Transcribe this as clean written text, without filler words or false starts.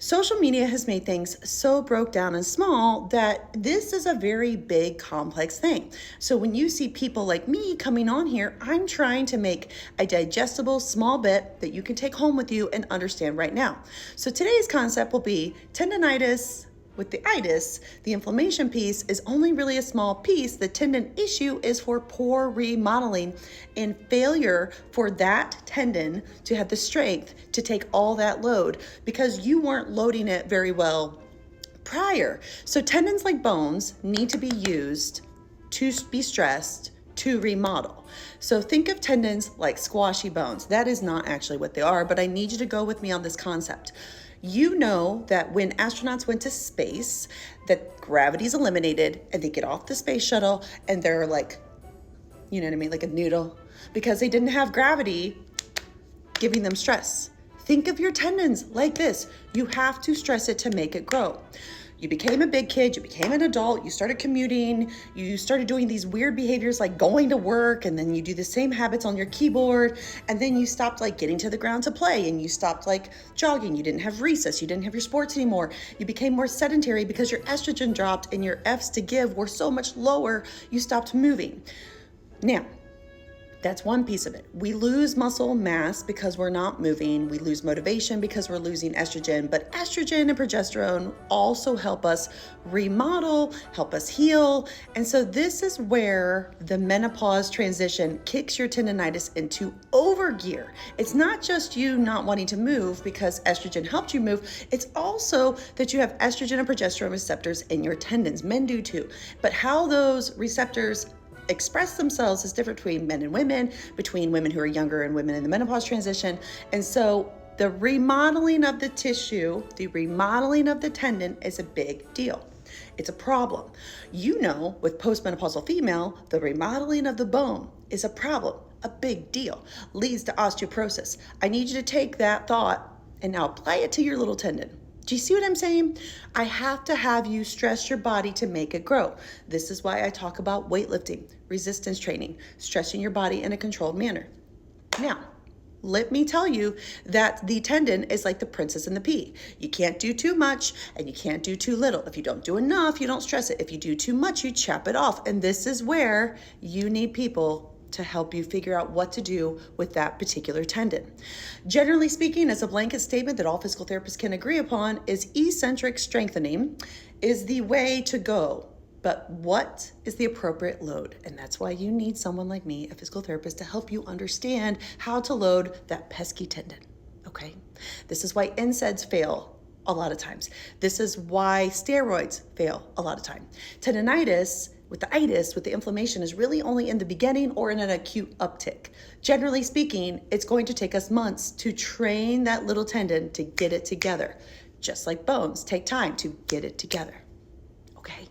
Social media has made things so broke down and small that this is a very big, complex thing. So when you see people like me coming on here, I'm trying to make a digestible small bit that you can take home with you and understand right now. So today's concept will be tendonitis. With the itis, the inflammation piece is only really a small piece. The tendon issue is for poor remodeling and failure for that tendon to have the strength to take all that load because you weren't loading it very well prior. So tendons, like bones, need to be used to be stressed to remodel. So think of tendons like squashy bones. That is not actually what they are, but I need you to go with me on this concept. You know that when astronauts went to space, that gravity is eliminated and they get off the space shuttle and they're like, you know what I mean, like a noodle, because they didn't have gravity giving them stress. Think of your tendons like this. You have to stress it to make it grow. You became a big kid, you became an adult, you started commuting, you started doing these weird behaviors like going to work, and then you do the same habits on your keyboard, and then you stopped like getting to the ground to play, and you stopped like jogging, you didn't have recess, you didn't have your sports anymore. You became more sedentary because your estrogen dropped and your F's to give were so much lower, you stopped moving. Now, that's one piece of it. We lose muscle mass because we're not moving. We lose motivation because we're losing estrogen. But estrogen and progesterone also help us remodel, help us heal. And so this is where the menopause transition kicks your tendonitis into overgear. It's not just you not wanting to move because estrogen helped you move. It's also that you have estrogen and progesterone receptors in your tendons. Men do too. But how those receptors express themselves is different between men and women, between women who are younger and women in the menopause transition. And so the remodeling of the tissue, the remodeling of the tendon is a big deal. It's a problem. You know, with postmenopausal female, the remodeling of the bone is a problem, a big deal, leads to osteoporosis. I need you to take that thought and now apply it to your little tendon. Do you see what I'm saying? I have to have you stress your body to make it grow. This is why I talk about weightlifting, resistance training, stressing your body in a controlled manner. Now, let me tell you that the tendon is like the princess and the pea. You can't do too much and you can't do too little. If you don't do enough, you don't stress it. If you do too much, you chop it off. And this is where you need people to help you figure out what to do with that particular tendon. Generally speaking, as a blanket statement that all physical therapists can agree upon, is eccentric strengthening is the way to go. But what is the appropriate load? And that's why you need someone like me, a physical therapist, to help you understand how to load that pesky tendon, okay? This is why NSAIDs fail a lot of times. This is why steroids fail a lot of time. Tendonitis, with the inflammation, is really only in the beginning or in an acute uptick. Generally speaking, it's going to take us months to train that little tendon to get it together. Just like bones take time to get it together, okay?